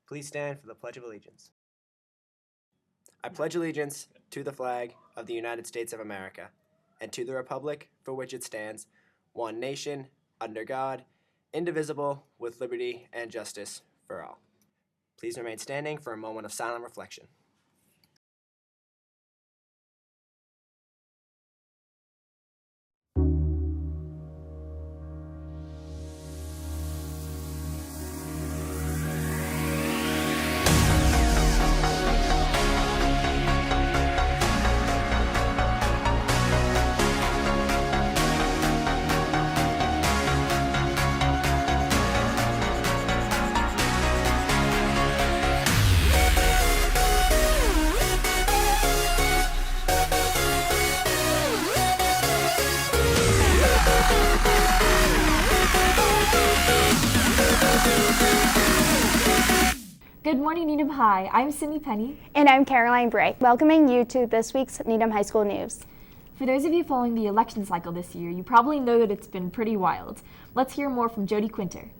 Please stand for the Pledge of Allegiance. I pledge allegiance to the flag of the United States of America and to the republic for which it stands, one nation, under God, indivisible, with liberty and justice for all. Please remain standing for a moment of silent reflection. Good morning, Needham High. I'm Sydney Penny. And I'm Caroline Bray, welcoming you to this week's Needham High School News. For those of you following the election cycle this year, you probably know that it's been pretty wild. Let's hear more from Jody Quinter.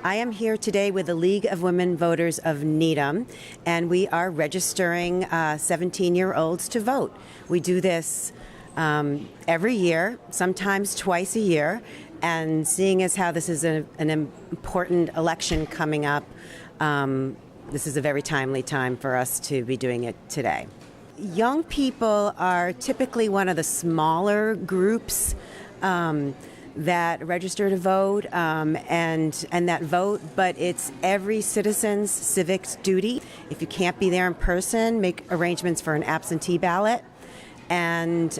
I am here today with the League of Women Voters of Needham, and we are registering 17-year-olds to vote. We do this every year, sometimes twice a year, and seeing as how this is an important election coming up, this is a very timely time for us to be doing it today. Young people are typically one of the smaller groups that register to vote and that vote, but it's every citizen's civic duty. If you can't be there in person, make arrangements for an absentee ballot. And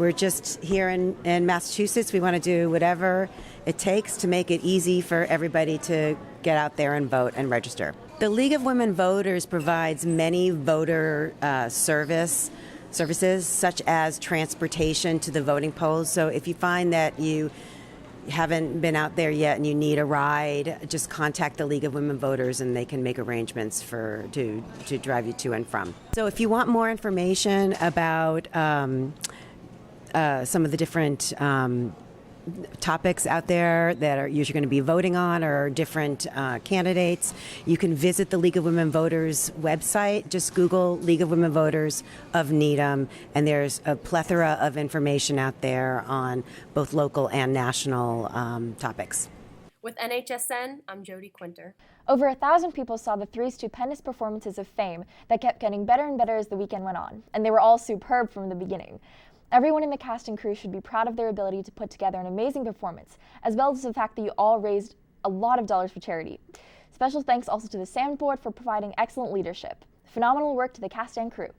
we're just here in Massachusetts. We want to do whatever it takes to make it easy for everybody to get out there and vote and register. The League of Women Voters provides many voter services, such as transportation to the voting polls. So if you find that you haven't been out there yet and you need a ride, just contact the League of Women Voters and they can make arrangements to drive you to and from. So if you want more information about some of the different topics out there that you're going to be voting on or different candidates, you can visit the League of Women Voters website. Just Google League of Women Voters of Needham, and there's a plethora of information out there on both local and national topics. With NHSN, I'm Jody Quinter. Over 1,000 people saw the three stupendous performances of Fame that kept getting better and better as the weekend went on, and they were all superb from the beginning. Everyone in the cast and crew should be proud of their ability to put together an amazing performance, as well as the fact that you all raised a lot of dollars for charity. Special thanks also to the Sound Board for providing excellent leadership. Phenomenal work to the cast and crew.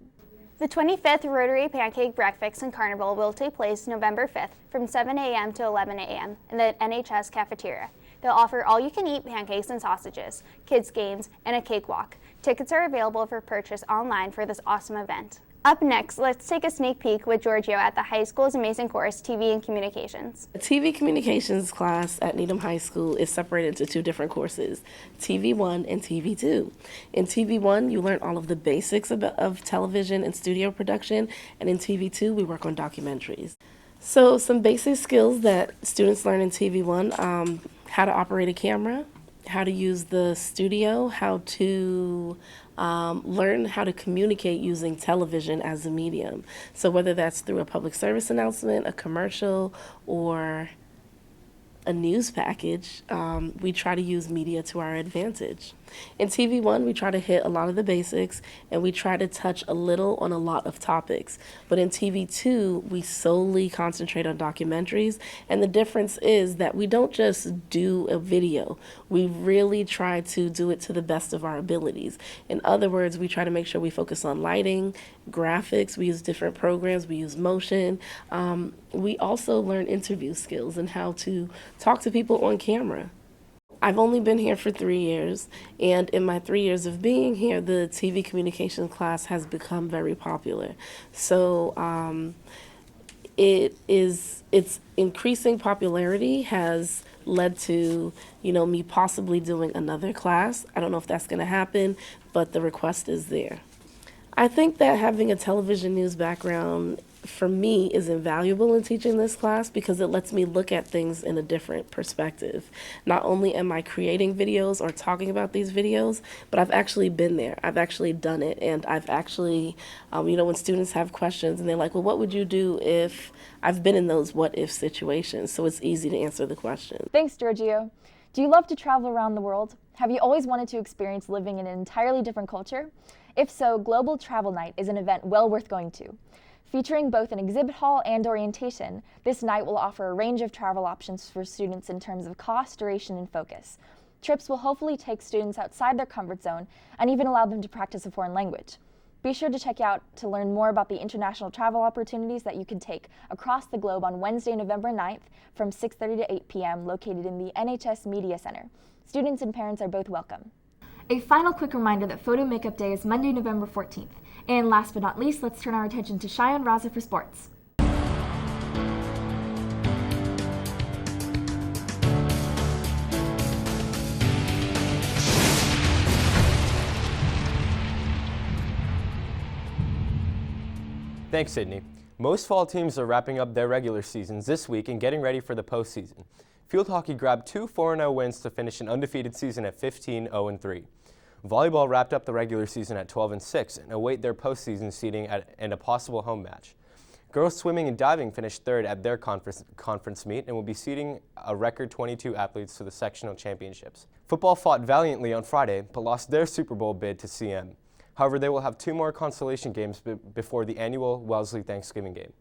The 25th Rotary Pancake Breakfast and Carnival will take place November 5th from 7 a.m. to 11 a.m. in the NHS cafeteria. They'll offer all-you-can-eat pancakes and sausages, kids' games, and a cakewalk. Tickets are available for purchase online for this awesome event. Up next, let's take a sneak peek with Giorgio at the high school's amazing course, TV and Communications. The TV Communications class at Needham High School is separated into two different courses, TV1 and TV2. In TV1, you learn all of the basics of television and studio production, and in TV2, we work on documentaries. So some basic skills that students learn in TV1, how to operate a camera, how to use the studio, how to learn how to communicate using television as a medium. So whether that's through a public service announcement, a commercial, or a news package, we try to use media to our advantage. In TV1, we try to hit a lot of the basics, and we try to touch a little on a lot of topics. But in TV2, we solely concentrate on documentaries, and the difference is that we don't just do a video. We really try to do it to the best of our abilities. In other words, we try to make sure we focus on lighting, graphics, we use different programs, we use motion. We also learn interview skills and how to talk to people on camera. I've only been here for 3 years, and in my 3 years of being here, the TV communications class has become very popular. So its increasing popularity has led to, me possibly doing another class. I don't know if that's going to happen, but the request is there. I think that having a television news background for me, is invaluable in teaching this class because it lets me look at things in a different perspective. Not only am I creating videos or talking about these videos, but I've actually been there. I've actually done it, and I've actually, when students have questions and they're like, well, what would you do if, I've been in those what if situations, so it's easy to answer the question. Thanks, Giorgio. Do you love to travel around the world? Have you always wanted to experience living in an entirely different culture? If so, Global Travel Night is an event well worth going to. Featuring both an exhibit hall and orientation, this night will offer a range of travel options for students in terms of cost, duration, and focus. Trips will hopefully take students outside their comfort zone and even allow them to practice a foreign language. Be sure to check out to learn more about the international travel opportunities that you can take across the globe on Wednesday, November 9th from 6:30 to 8 p.m. located in the NHS Media Center. Students and parents are both welcome. A final quick reminder that Photo Makeup Day is Monday, November 14th. And last but not least, let's turn our attention to Cheyenne Raza for sports. Thanks, Sydney. Most fall teams are wrapping up their regular seasons this week and getting ready for the postseason. Field hockey grabbed 2 4-0 wins to finish an undefeated season at 15-0-3. Volleyball wrapped up the regular season at 12-6 and await their postseason seeding and a possible home match. Girls swimming and diving finished third at their conference meet and will be seeding a record 22 athletes to the sectional championships. Football fought valiantly on Friday but lost their Super Bowl bid to CM. However, they will have 2 more consolation games before the annual Wellesley Thanksgiving game.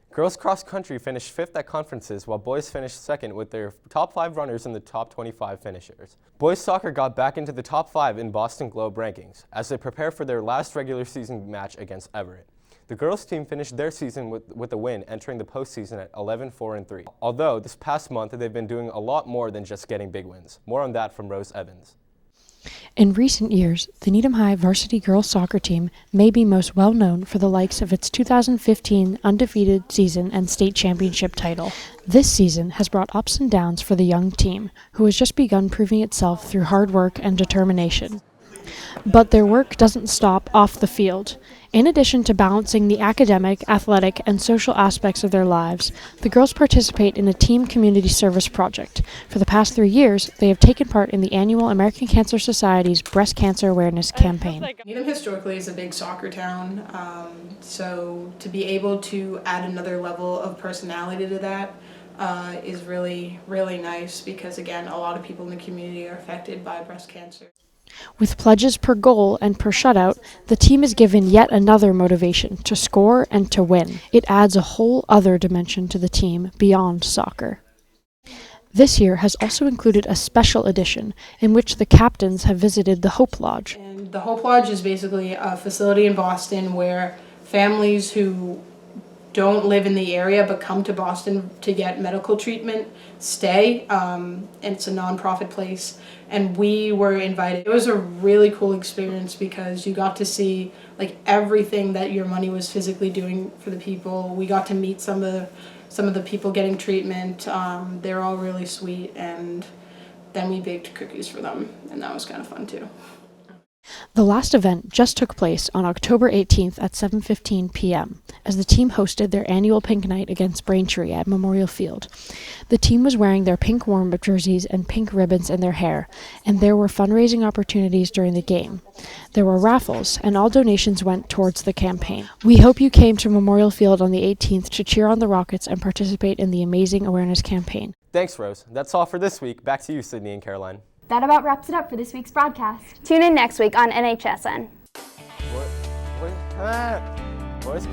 Girls cross country finished 5th at conferences, while boys finished 2nd with their top 5 runners in the top 25 finishers. Boys soccer got back into the top 5 in Boston Globe rankings as they prepare for their last regular season match against Everett. The girls team finished their season with a win, entering the postseason at 11-4-3. Although this past month they've been doing a lot more than just getting big wins. More on that from Rose Evans. In recent years, the Needham High varsity girls soccer team may be most well known for the likes of its 2015 undefeated season and state championship title. This season has brought ups and downs for the young team, who has just begun proving itself through hard work and determination. But their work doesn't stop off the field. In addition to balancing the academic, athletic, and social aspects of their lives, the girls participate in a team community service project. For the past 3 years, they have taken part in the annual American Cancer Society's Breast Cancer Awareness Campaign. Needham historically is a big soccer town, so to be able to add another level of personality to that is really, really nice because, again, a lot of people in the community are affected by breast cancer. With pledges per goal and per shutout, the team is given yet another motivation to score and to win. It adds a whole other dimension to the team beyond soccer. This year has also included a special edition in which the captains have visited the Hope Lodge. And the Hope Lodge is basically a facility in Boston where families who don't live in the area but come to Boston to get medical treatment stay, and it's a non-profit place, and we were invited. It was a really cool experience because you got to see like everything that your money was physically doing for the people. We got to meet some of the people getting treatment. They're all really sweet, and then we baked cookies for them, and that was kind of fun too. The last event just took place on October 18th at 7:15 p.m. as the team hosted their annual pink night against Braintree at Memorial Field. The team was wearing their pink warm-up jerseys and pink ribbons in their hair, and there were fundraising opportunities during the game. There were raffles, and all donations went towards the campaign. We hope you came to Memorial Field on the 18th to cheer on the Rockets and participate in the amazing awareness campaign. Thanks, Rose. That's all for this week. Back to you, Sydney and Caroline. That about wraps it up for this week's broadcast. Tune in next week on NHSN. What is